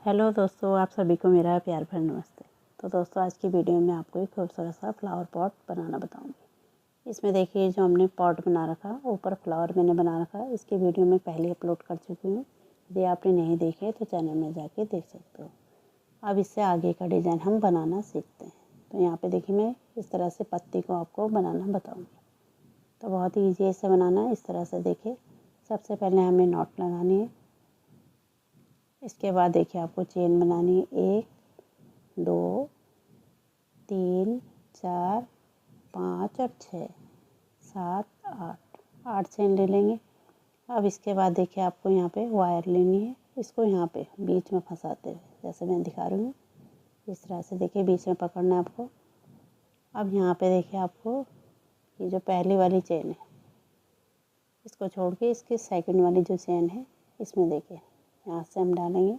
Hello दोस्तों, आप सभी को मेरा प्यार भरा नमस्ते। तो दोस्तों, आज की वीडियो में आपको एक खूबसूरत सा फ्लावर पॉट बनाना बताऊंगी। इसमें देखिए जो हमने पॉट बना रखा, ऊपर फ्लावर मैंने बना रखा, इसकी वीडियो मैं पहले अपलोड कर चुकी हूँ। यदि आपने नहीं देखे तो चैनल में जाके देख सकते हो। अब इससे आगे का डिज़ाइन हम बनाना सीखते हैं। तो यहाँ पर देखिए मैं इस तरह से पत्ती को आपको बनाना बताऊँगी। तो बहुत ही ईजी है इसे बनाना। इस तरह से देखिए, सबसे पहले हमें नॉट लगानी है। इसके बाद देखिए आपको चेन बनानी है 1 2 3 4 5 और 6 7 8 चेन ले लेंगे। अब इसके बाद देखिए आपको यहाँ पे वायर लेनी है। इसको यहाँ पे बीच में फंसाते हुए, जैसे मैं दिखा रही हूँ, इस तरह से देखिए बीच में पकड़ना है आपको। अब यहाँ पे देखिए आपको ये जो पहली वाली चेन है, इसको छोड़ के इसकी सेकंड वाली जो चेन है, इसमें देखिए यहाँ से हम डालेंगे।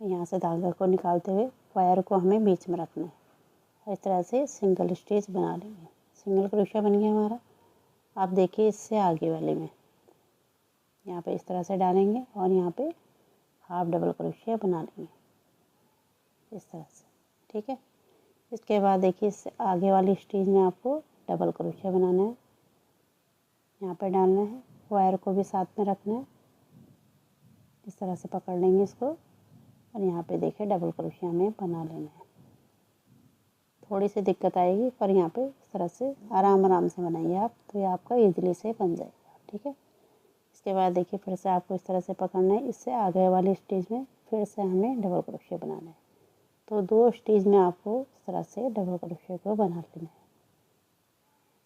यहाँ से धागा को निकालते हुए वायर को हमें बीच में रखना है। इस तरह से सिंगल स्टिच बना लेंगे। सिंगल क्रोशिया बन गया हमारा। आप देखिए इससे आगे वाले में यहाँ पे इस तरह से डालेंगे और यहाँ पे हाफ डबल क्रोशिया बना लेंगे इस तरह से, ठीक है। इसके बाद देखिए इससे आगे वाली स्टिच में आपको डबल क्रोशिया बनाना है। यहाँ पे डालना है, वायर को भी साथ में रखना है। इस तरह से पकड़ लेंगे इसको और यहाँ पे देखिए डबल क्रोशिया हमें बना लेना है। थोड़ी सी दिक्कत आएगी, पर यहाँ पे इस तरह से आराम से बनाइए आप, तो ये आपका इजीली से बन जाएगा, ठीक है। इसके बाद देखिए फिर से आपको इस तरह से पकड़ना है। इससे आगे वाली स्टिच में फिर से हमें डबल क्रोशिया बनाना है। तो 2 स्टिच में आपको इस तरह से डबल क्रोशिया को बना लेना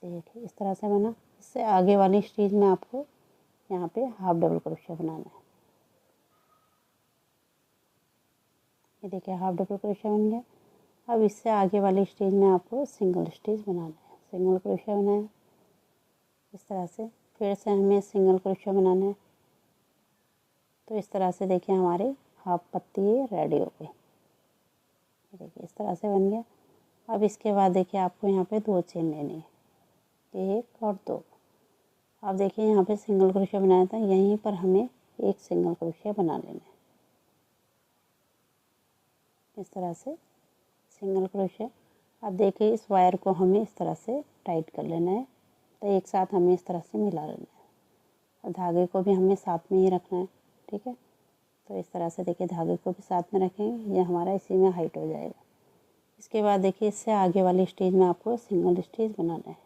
है। देखिए इस तरह से बना। इससे आगे वाली स्टिच में आपको यहाँ पे हाफ डबल क्रोशिया बनाना है। ये देखिए हाफ डबल क्रोशिया बन गया। अब इससे आगे वाली स्टिच में आपको सिंगल स्टिच बनाना है। सिंगल क्रोशिया बनाया इस तरह से, फिर से हमें सिंगल क्रोशिया बनाना है। तो इस तरह से देखिए हमारे हाफ पत्ती रेडी हो गई। देखिए इस तरह से बन गया। अब इसके बाद देखिए आपको यहाँ पे 2 चेन लेनी है, 1 और 2। अब देखिए यहाँ पे सिंगल क्रोशिया बनाया था, यहीं पर हमें एक सिंगल क्रोशिया बना लेना है इस तरह से सिंगल क्रोशिया। अब देखिए इस वायर को हमें इस तरह से टाइट कर लेना है। तो एक साथ हमें इस तरह से मिला लेना है और धागे को भी हमें साथ में ही रखना है, ठीक है। तो इस तरह से देखिए धागे को भी साथ में रखेंगे, ये हमारा इसी में हाइट हो जाएगा। इसके बाद देखिए इससे आगे वाली स्टिच में आपको सिंगल स्टिच बनाना है।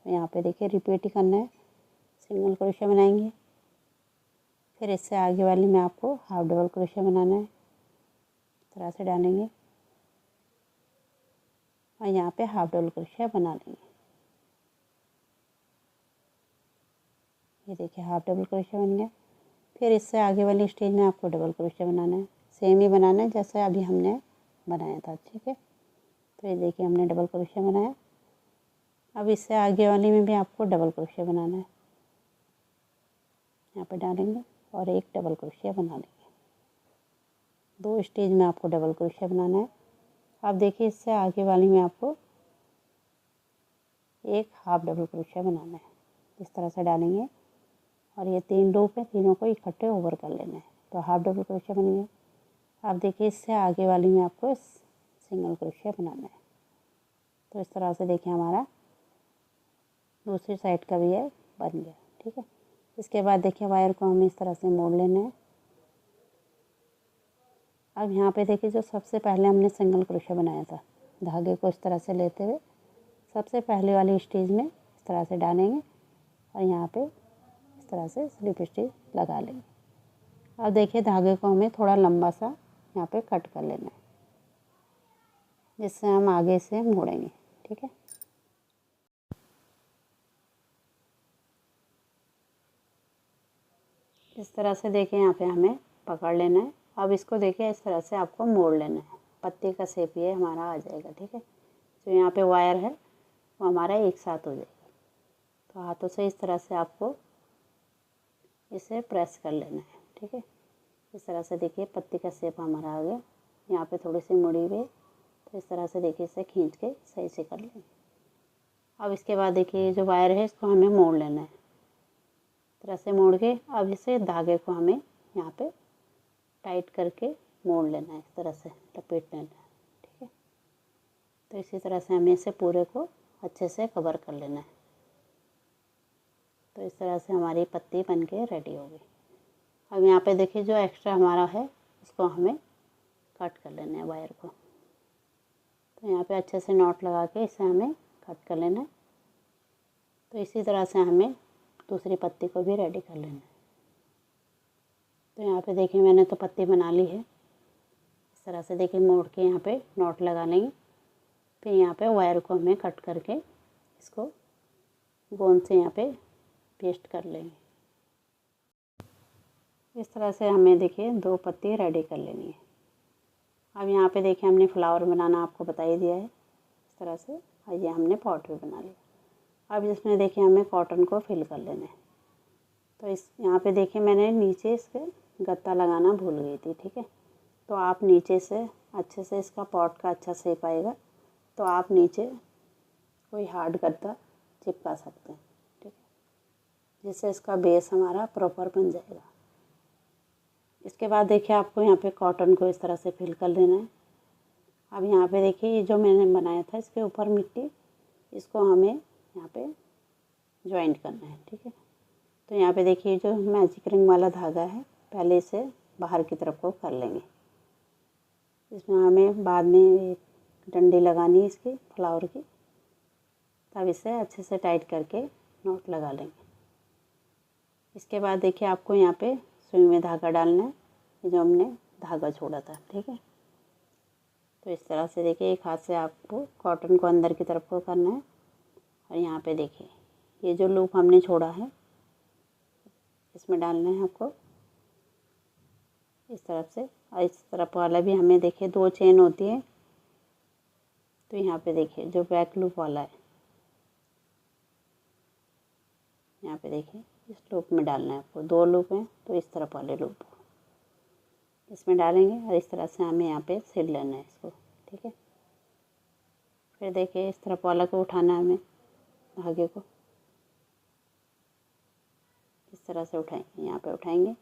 तो यहाँ पे देखिए रिपीट ही करना है, सिंगल क्रोशिया बनाएंगे। फिर इससे आगे वाली में आपको हाफ डबल क्रोशिया बनाना है। इस तरह से डालेंगे और यहाँ पे हाफ डबल क्रोशिया बना लेंगे। ये देखिए हाफ डबल क्रोशिया बन गया। फिर इससे आगे वाली स्टिच में आपको डबल क्रोशिया बनाना है। सेम ही बनाना है जैसे अभी हमने बनाया था, ठीक है। तो ये देखिए हमने डबल क्रोशिया बनाया। अब इससे आगे वाली में भी आपको डबल क्रोशिया बनाना है। यहाँ पे डालेंगे और एक डबल क्रोशिया बना लेंगे। 2 स्टिच में आपको डबल क्रोशिया बनाना है। अब देखिए इससे आगे वाली में आपको एक हाफ डबल क्रोशिया बनाना है। इस तरह से डालेंगे और ये 3 लूप है, तीनों को इकट्ठे ओवर कर लेना है। तो हाफ डबल क्रोशिया बन गया। अब देखिए इससे आगे वाली में आपको सिंगल क्रोशिया बनाना है। तो इस तरह से देखिए हमारा दूसरी साइड का भी है बन गया, ठीक है। इसके बाद देखिए वायर को हमें इस तरह से मोड़ लेना है। अब यहाँ पे देखिए जो सबसे पहले हमने सिंगल क्रोशिया बनाया था, धागे को इस तरह से लेते हुए सबसे पहले वाली स्टिच में इस तरह से डालेंगे और यहाँ पे इस तरह से स्लिप स्टिच लगा लेंगे। अब देखिए धागे को हमें थोड़ा लंबा सा यहाँ पे कट कर लेना है, जिससे हम आगे से मोड़ेंगे, ठीक है। इस तरह से देखिए यहाँ पे हमें पकड़ लेना है। अब इसको देखिए इस तरह से आपको मोड़ लेना है। पत्ती का शेप ये हमारा आ जाएगा, ठीक है। जो यहाँ पे वायर है वो हमारा एक साथ हो जाएगा। तो हाथों से इस तरह से आपको इसे प्रेस कर लेना है, ठीक है। इस तरह से देखिए पत्ती का शेप हमारा आ गया। यहाँ पे थोड़ी सी मुड़ी हुई, तो इस तरह से देखिए इसे खींच के सही से कर लेंगे। अब इसके बाद देखिए जो वायर है इसको हमें मोड़ लेना है। इस तरह से मोड़ के अब इसे धागे को हमें यहाँ पे टाइट करके मोड़ लेना है, इस तरह से लपेट लेना है। ठीक है, तो इसी तरह से हमें इसे पूरे को अच्छे से कवर कर लेना है। तो इस तरह से हमारी पत्ती बन के रेडी हो गई। अब यहाँ पे देखिए जो एक्स्ट्रा हमारा है उसको हमें कट कर लेना है वायर को। तो यहाँ पे अच्छे से नॉट लगा के इसे हमें कट कर लेना है। तो इसी तरह से हमें दूसरी पत्ती को भी रेडी कर लेना है। तो यहाँ पे देखिए मैंने तो पत्ती बना ली है। इस तरह से देखिए मोड़ के यहाँ पे नॉट लगा लेंगे। फिर यहाँ पे वायर को हमें कट करके इसको गोंद से यहाँ पे पेस्ट कर लेंगे। इस तरह से हमें देखिए 2 पत्ती रेडी कर लेनी है। अब यहाँ पे देखिए हमने फ्लावर बनाना आपको बता ही दिया है इस तरह से। और ये हमने पॉट भी बना लिया। अब इसमें देखिए हमें कॉटन को फिल कर लेना है। तो इस यहाँ पे देखिए मैंने नीचे इसके गत्ता लगाना भूल गई थी। ठीक है, तो आप नीचे से अच्छे से इसका पॉट का अच्छा शेप आएगा तो आप नीचे कोई हार्ड गत्ता चिपका सकते हैं। ठीक है, जिससे इसका बेस हमारा प्रॉपर बन जाएगा। इसके बाद देखिए आपको यहाँ पे कॉटन को इस तरह से फिल कर लेना है। अब यहाँ पे देखिए ये जो मैंने बनाया था इसके ऊपर मिट्टी, इसको हमें यहाँ पे जॉइंट करना है। ठीक है, तो यहाँ पे देखिए जो मैजिक रिंग वाला धागा है पहले इसे बाहर की तरफ को कर लेंगे। इसमें हमें बाद में एक डंडी लगानी है इसकी फ्लावर की, तब इसे अच्छे से टाइट करके नॉट लगा लेंगे। इसके बाद देखिए आपको यहाँ पे सुई में धागा डालना है, जो हमने धागा छोड़ा था। ठीक है, तो इस तरह से देखिए एक हाथ से आपको कॉटन को अंदर की तरफ को करना है। और यहाँ पे देखिए ये जो लूप हमने छोड़ा है इसमें डालना है आपको इस तरफ से। और इस तरफ वाला भी हमें देखिए 2 चेन होती है। तो यहाँ पे देखिए जो बैक लूप वाला है यहाँ पे देखिए इस लूप में डालना है आपको। 2 लूप हैं तो इस तरफ वाले लूप इसमें डालेंगे और इस तरह से हमें यहाँ पे सिल लेना है इसको। ठीक है, फिर देखिए इस तरफ वाला को उठाना है हमें, धागे को इस तरह से उठाएंगे, यहाँ पे उठाएंगे।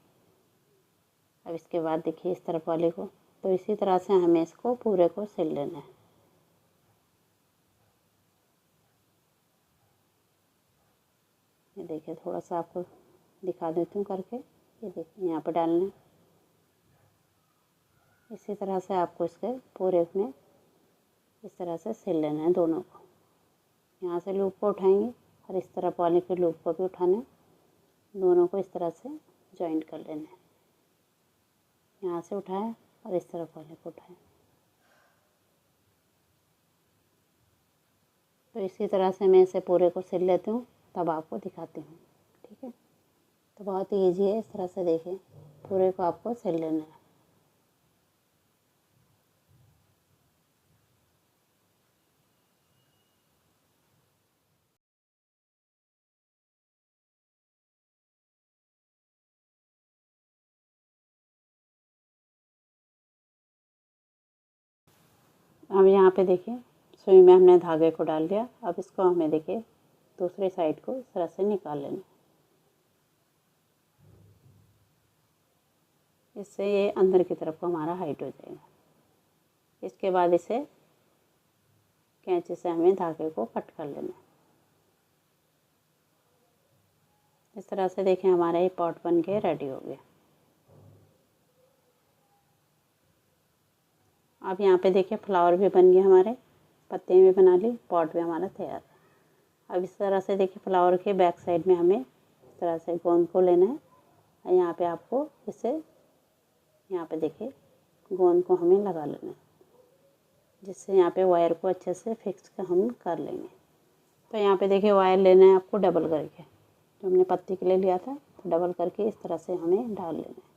अब इसके बाद देखिए इस तरफ वाले को, तो इसी तरह से हमें इसको पूरे को सिल लेना है। ये देखिए थोड़ा सा आपको दिखा देती हूँ करके। ये देखिए यहाँ पे डालना है। इसी तरह से आपको इसके पूरे में इस तरह से सिल लेना है दोनों को। यहाँ से लूप को उठाएंगे और इस तरफ वाले के लूप को भी उठाना है। दोनों को इस तरह से जॉइंट कर लेना है। यहाँ से उठाएं और इस तरफ वाले को उठाएं। तो इसी तरह से मैं इसे पूरे को सिल लेती हूँ, तब आपको दिखाती हूँ। ठीक है, तो बहुत ही ईजी है। इस तरह से देखिए पूरे को आपको सिल लेना है। अब यहाँ पे देखिए सुई में हमने धागे को डाल दिया। अब इसको हमें देखिए दूसरी साइड को इस तरह से निकाल लेना। इससे ये अंदर की तरफ को हमारा हाइट हो जाएगा। इसके बाद इसे कैंची से हमें धागे को कट कर लेना है। इस तरह से देखिए हमारा ये पॉट बन के रेडी हो गया। अब यहाँ पे देखिए फ्लावर भी बन गए हमारे, पत्ते भी बना ली, पॉट भी हमारा तैयार है। अब इस तरह से देखिए फ्लावर के बैक साइड में हमें इस तरह से गोंद को लेना है। और यहाँ पे आपको इसे यहाँ पे देखिए गोंद को हमें लगा लेना है, जिससे यहाँ पे वायर को अच्छे से फिक्स हम कर लेंगे। तो यहाँ पे देखिए वायर लेना है आपको डबल करके, जो हमने पत्ती के लिए लिया था तो डबल करके इस तरह से हमें डाल लेना है।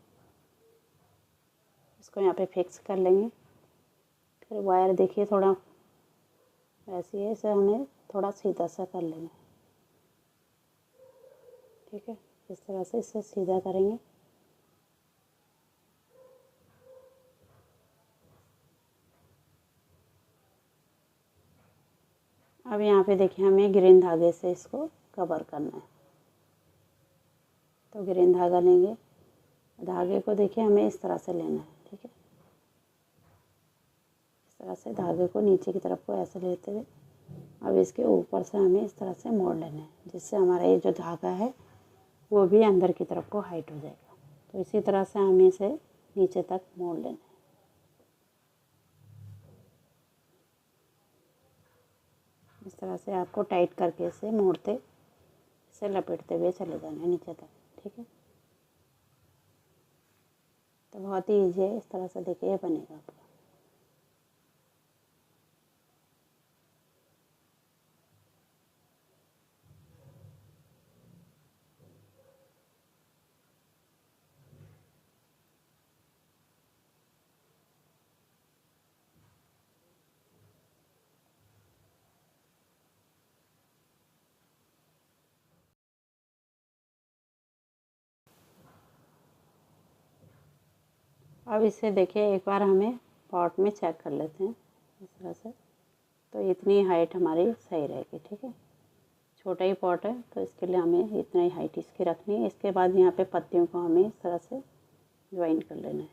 इसको यहाँ पे फिक्स कर लेंगे। फिर वायर देखिए थोड़ा ऐसी है, इसे हमें थोड़ा सीधा सा कर लेना है। ठीक है, इस तरह से इसे सीधा करेंगे। अब यहाँ पे देखिए हमें ग्रीन धागे से इसको कवर करना है। तो ग्रीन धागा लेंगे, धागे को देखिए हमें इस तरह से लेना है। ठीक है, तरह से धागे को नीचे की तरफ को ऐसे लेते हुए अब इसके ऊपर से हमें इस तरह से मोड़ लेना है, जिससे हमारा ये जो धागा है वो भी अंदर की तरफ को हाइट हो जाएगा। तो इसी तरह से हमें इसे नीचे तक मोड़ लेना है। इस तरह से आपको टाइट करके इसे मोड़ते, इसे लपेटते हुए चले जाना है नीचे तक, ठीक है। तो बहुत ही ईजी है, इस तरह से देखिए ये बनेगा आपका। अब इसे देखिए एक बार हमें पॉट में चेक कर लेते हैं इस तरह से। तो इतनी हाइट हमारी सही रहेगी, ठीक है। छोटा ही पॉट है तो इसके लिए हमें इतना ही हाइट इसकी रखनी है। इसके बाद यहाँ पे पत्तियों को हमें इस तरह से ज्वाइन कर लेना है।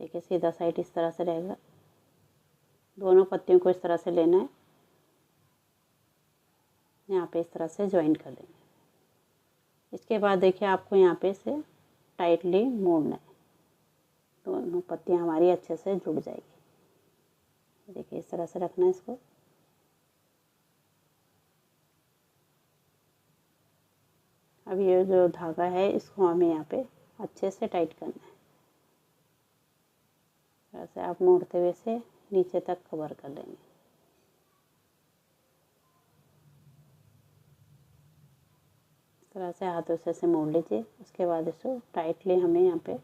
देखिए सीधा साइड इस तरह से रहेगा, दोनों पत्तियों को इस तरह से लेना है, यहाँ पे इस तरह से ज्वाइन कर लेना है। इसके बाद देखिए आपको यहाँ पे से टाइटली मोड़ना है, दोनों पत्तियाँ हमारी अच्छे से जुड़ जाएगी। देखिए इस तरह से रखना है इसको। अब ये जो धागा है इसको हमें यहाँ पे अच्छे से टाइट करना है। ऐसे आप मोड़ते हुए से नीचे तक कवर कर लेंगे। इस तरह से हाथों से ऐसे मोड़ लीजिए। उसके बाद इसको टाइटली हमें यहाँ पे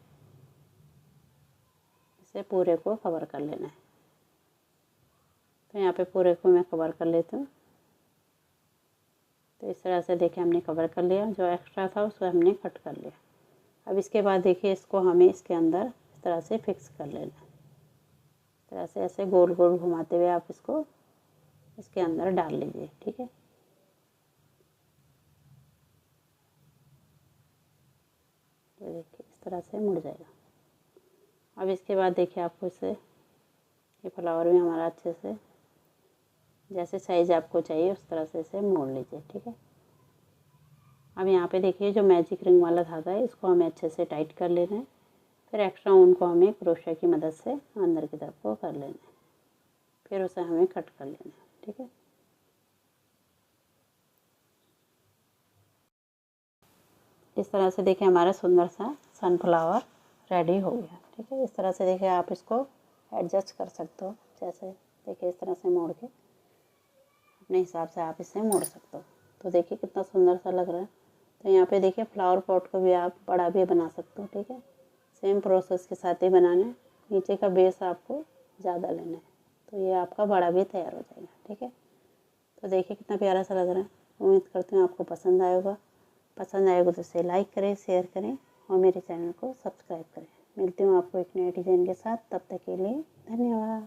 इसे पूरे को कवर कर लेना है। तो यहाँ पे पूरे को मैं कवर कर लेती हूँ। तो इस तरह से देखिए हमने कवर कर लिया, जो एक्स्ट्रा था उसको हमने कट कर लिया। अब इसके बाद देखिए इसको हमें इसके अंदर इस तरह से फिक्स कर लेना है। इस तरह से ऐसे गोल गोल घुमाते हुए आप इसको इसके अंदर डाल लीजिए, ठीक है। ये देखिए इस तरह से मुड़ जाएगा। अब इसके बाद देखिए आपको इसे ये फ्लावर भी हमारा अच्छे से जैसे साइज़ आपको चाहिए उस तरह से इसे मोड़ लीजिए, ठीक है। अब यहाँ पे देखिए जो मैजिक रिंग वाला धागा है इसको हमें अच्छे से टाइट कर लेना है। फिर एक्स्ट्रा ऊन को हमें क्रोशे की मदद से अंदर की तरफ को कर लेना है, फिर उसे हमें कट कर लेना है, ठीक है। इस तरह से देखिए हमारा सुंदर सा सनफ्लावर रेडी हो गया, ठीक है। इस तरह से देखिए आप इसको एडजस्ट कर सकते हो, जैसे देखिए इस तरह से मोड़ के अपने हिसाब से आप इसे मोड़ सकते हो। तो देखिए कितना सुंदर सा लग रहा है। तो यहाँ पे देखिए फ्लावर पॉट को भी आप बड़ा भी बना सकते हो, ठीक है। सेम प्रोसेस के साथ ही बनाना है। नीचे का बेस आपको ज़्यादा लेना है, तो ये आपका बड़ा भी तैयार हो जाएगा, ठीक है। तो देखिए कितना प्यारा सा लग रहा है। उम्मीद करती हूँ आपको पसंद आएगा। पसंद आएगा तो इसे लाइक करें, शेयर करें और मेरे चैनल को सब्सक्राइब करें। मिलती हूँ आपको एक नए डिज़ाइन के साथ। तब तक के लिए धन्यवाद।